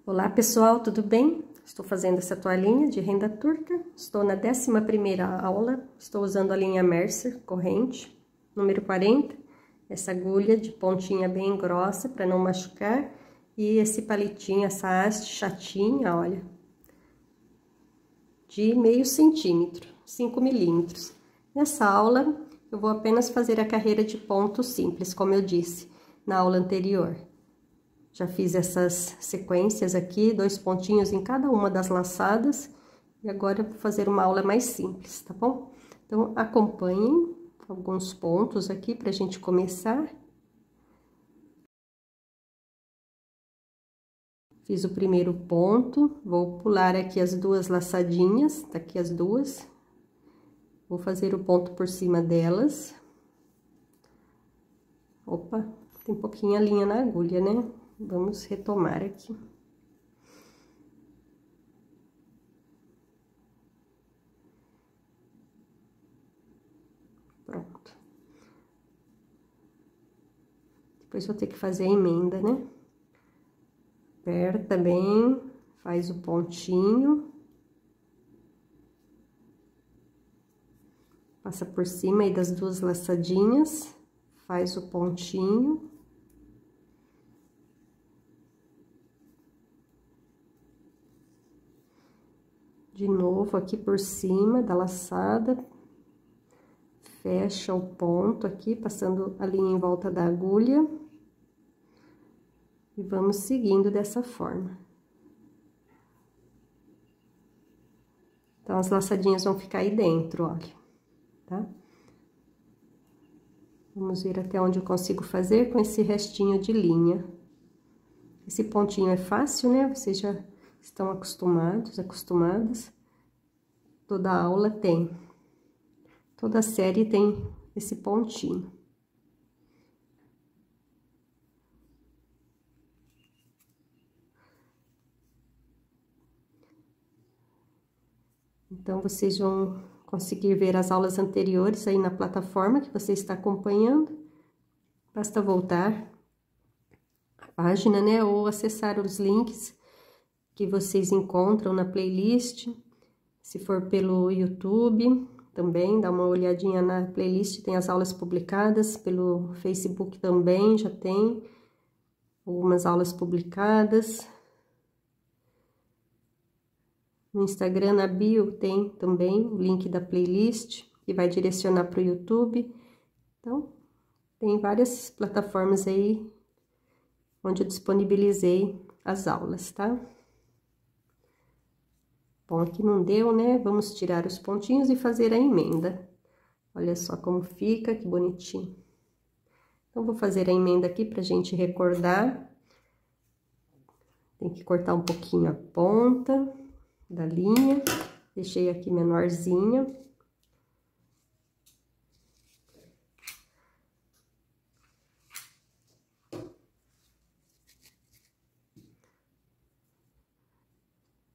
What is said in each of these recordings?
Olá pessoal, tudo bem? Estou fazendo essa toalhinha de renda turca, estou na 11ª aula, estou usando a linha Mercer corrente, número 40, essa agulha de pontinha bem grossa para não machucar, e esse palitinho, essa haste chatinha, olha, de meio centímetro, 5 milímetros. Nessa aula, eu vou apenas fazer a carreira de ponto simples, como eu disse na aula anterior. Já fiz essas sequências aqui, 2 pontinhos em cada uma das laçadas, e agora eu vou fazer uma aula mais simples, tá bom? Então, acompanhem alguns pontos aqui pra gente começar. Fiz o primeiro ponto, vou pular aqui as 2 laçadinhas, daqui as 2. Vou fazer o ponto por cima delas. Opa, tem pouquinha linha na agulha, né? Vamos retomar aqui. Pronto. Depois vou ter que fazer a emenda, né? Aperta bem, faz o pontinho. Passa por cima aí das 2 laçadinhas, faz o pontinho. De novo, aqui por cima da laçada, fecha o ponto aqui, passando a linha em volta da agulha. E vamos seguindo dessa forma. Então, as laçadinhas vão ficar aí dentro, olha, tá? Vamos ver até onde eu consigo fazer com esse restinho de linha. Esse pontinho é fácil, né? Vocês já estão acostumados, acostumadas. Toda aula tem. Toda série tem esse pontinho. Então, vocês vão conseguir ver as aulas anteriores aí na plataforma que você está acompanhando. Basta voltar a página, né? Ou acessar os links que vocês encontram na playlist. Se for pelo YouTube, também dá uma olhadinha na playlist, tem as aulas publicadas. Pelo Facebook também já tem algumas aulas publicadas. No Instagram, na bio, tem também o link da playlist, que vai direcionar para o YouTube. Então, tem várias plataformas aí, onde eu disponibilizei as aulas, tá? Bom, aqui não deu, né? Vamos tirar os pontinhos e fazer a emenda. Olha só como fica, que bonitinho. Então, vou fazer a emenda aqui pra gente recordar. Tem que cortar um pouquinho a ponta da linha. Deixei aqui menorzinha.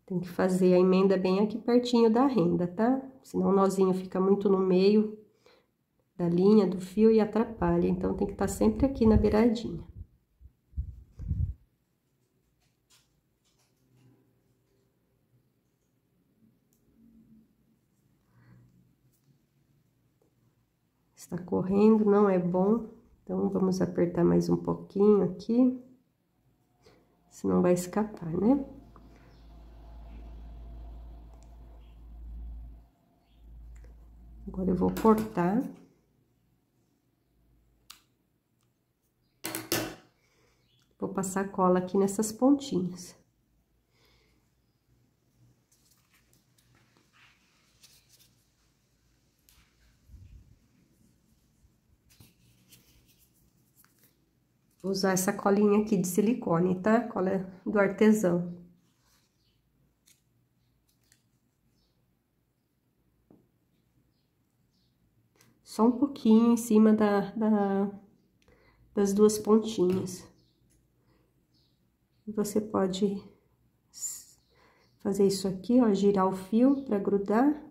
Tem que fazer a emenda bem aqui pertinho da renda, tá? Senão o nozinho fica muito no meio da linha, do fio e atrapalha. Então, tem que estar sempre aqui na beiradinha. Está correndo, não é bom. Então, vamos apertar mais um pouquinho aqui. Senão vai escapar, né? Agora, eu vou cortar. Vou passar cola aqui nessas pontinhas. Vou usar essa colinha aqui de silicone, tá? Cola do artesão. Só um pouquinho em cima das 2 pontinhas. Você pode fazer isso aqui, ó, girar o fio pra grudar.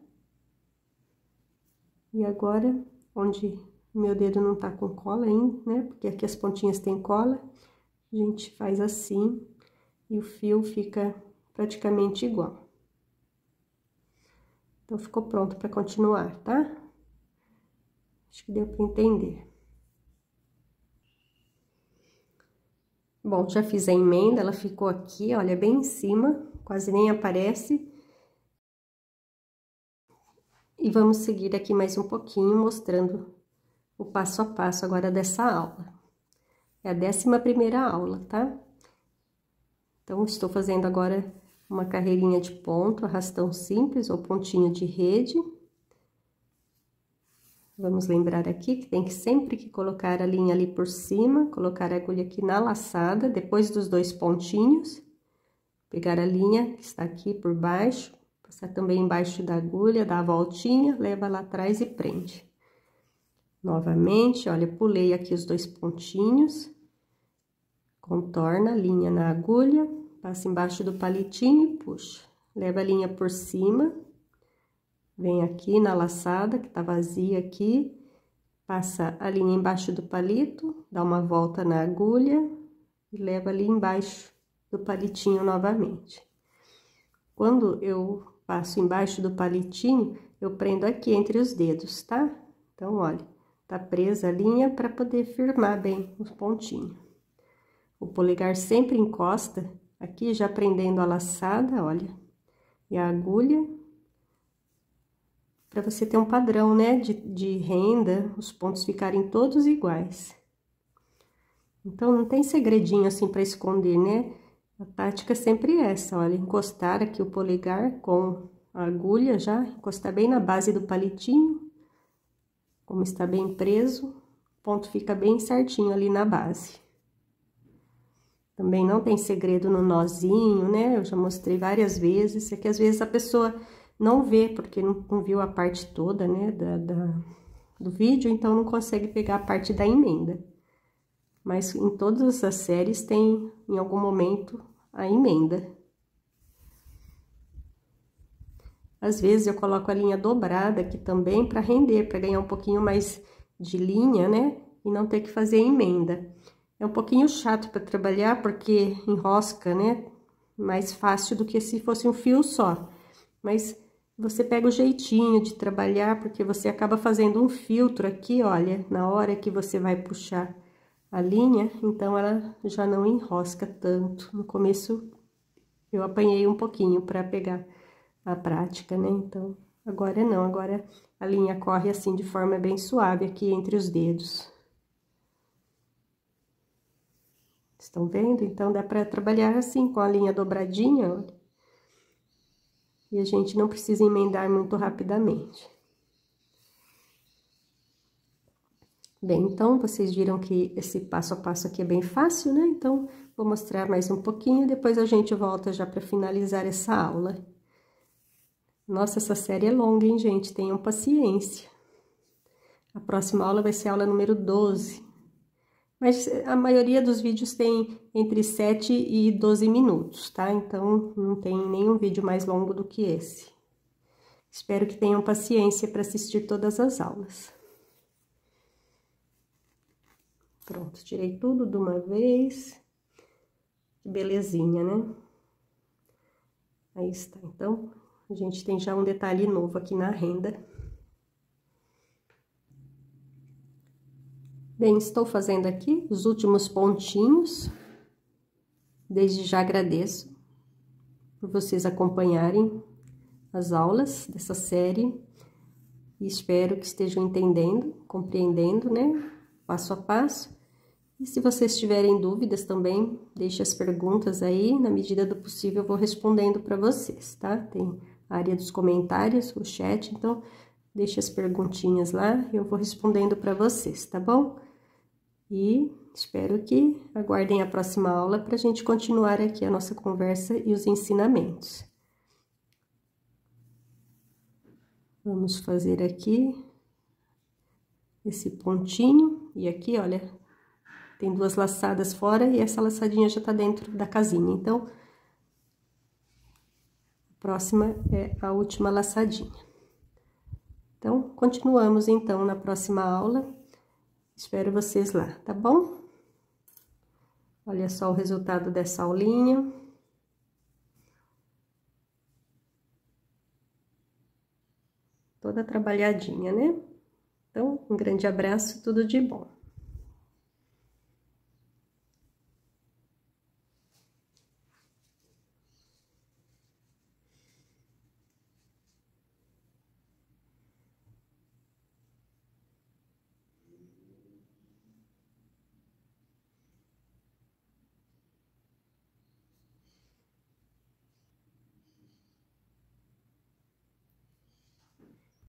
E agora, onde meu dedo não tá com cola ainda, né? Porque aqui as pontinhas tem cola, a gente faz assim e o fio fica praticamente igual. Então, ficou pronto para continuar, tá? Acho que deu para entender. Bom, já fiz a emenda, ela ficou aqui, olha, bem em cima, quase nem aparece. E vamos seguir aqui mais um pouquinho, mostrando o passo a passo agora dessa aula. É a 11ª aula, tá? Então, estou fazendo agora uma carreirinha de ponto, arrastão simples ou pontinho de rede. Vamos lembrar aqui que tem que sempre que colocar a linha ali por cima, colocar a agulha aqui na laçada, depois dos 2 pontinhos, pegar a linha que está aqui por baixo, passar também embaixo da agulha, dá a voltinha, leva lá atrás e prende. Novamente, olha, pulei aqui os 2 pontinhos, contorna a linha na agulha, passa embaixo do palitinho e puxa. Leva a linha por cima, vem aqui na laçada, que tá vazia aqui, passa a linha embaixo do palito, dá uma volta na agulha e leva ali embaixo do palitinho novamente. Quando eu passo embaixo do palitinho, eu prendo aqui entre os dedos, tá? Então, olha, tá presa a linha para poder firmar bem os pontinhos. O polegar sempre encosta aqui, já prendendo a laçada, olha, e a agulha, para você ter um padrão, né, de renda, os pontos ficarem todos iguais. Então, não tem segredinho assim para esconder, né? A tática é sempre essa, olha, encostar aqui o polegar com a agulha já, encostar bem na base do palitinho, como está bem preso, o ponto fica bem certinho ali na base. Também não tem segredo no nozinho, né? Eu já mostrei várias vezes, é que às vezes a pessoa não vê, porque não viu a parte toda, né, do vídeo, então não consegue pegar a parte da emenda. Mas em todas as séries tem, em algum momento, a emenda. Às vezes eu coloco a linha dobrada aqui também para render, para ganhar um pouquinho mais de linha, né? E não ter que fazer emenda. É um pouquinho chato para trabalhar, porque enrosca, né? Mais fácil do que se fosse um fio só. Mas você pega o jeitinho de trabalhar, porque você acaba fazendo um filtro aqui, olha, na hora que você vai puxar a linha, então ela já não enrosca tanto. No começo eu apanhei um pouquinho para pegar a prática, né? Então, agora não, agora a linha corre assim de forma bem suave aqui entre os dedos. Estão vendo? Então, dá para trabalhar assim, com a linha dobradinha, olha. E a gente não precisa emendar muito rapidamente. Bem, então, vocês viram que esse passo a passo aqui é bem fácil, né? Então, vou mostrar mais um pouquinho, depois a gente volta já para finalizar essa aula. Nossa, essa série é longa, hein, gente? Tenham paciência. A próxima aula vai ser a aula número 12. Mas a maioria dos vídeos tem entre 7 e 12 minutos, tá? Então, não tem nenhum vídeo mais longo do que esse. Espero que tenham paciência para assistir todas as aulas. Pronto, tirei tudo de uma vez. Que belezinha, né? Aí está. Então, a gente tem já um detalhe novo aqui na renda. Bem, estou fazendo aqui os últimos pontinhos. Desde já agradeço por vocês acompanharem as aulas dessa série. E espero que estejam entendendo, compreendendo, né? Passo a passo. E se vocês tiverem dúvidas também, deixe as perguntas aí, na medida do possível eu vou respondendo para vocês, tá? Tem a área dos comentários, o chat, então deixe as perguntinhas lá e eu vou respondendo para vocês, tá bom? E espero que aguardem a próxima aula para a gente continuar aqui a nossa conversa e os ensinamentos. Vamos fazer aqui esse pontinho e aqui, olha, tem 2 laçadas fora e essa laçadinha já tá dentro da casinha. Então, a próxima é a última laçadinha. Então, continuamos então na próxima aula. Espero vocês lá, tá bom? Olha só o resultado dessa aulinha. toda trabalhadinha, né? Então, um grande abraço, tudo de bom.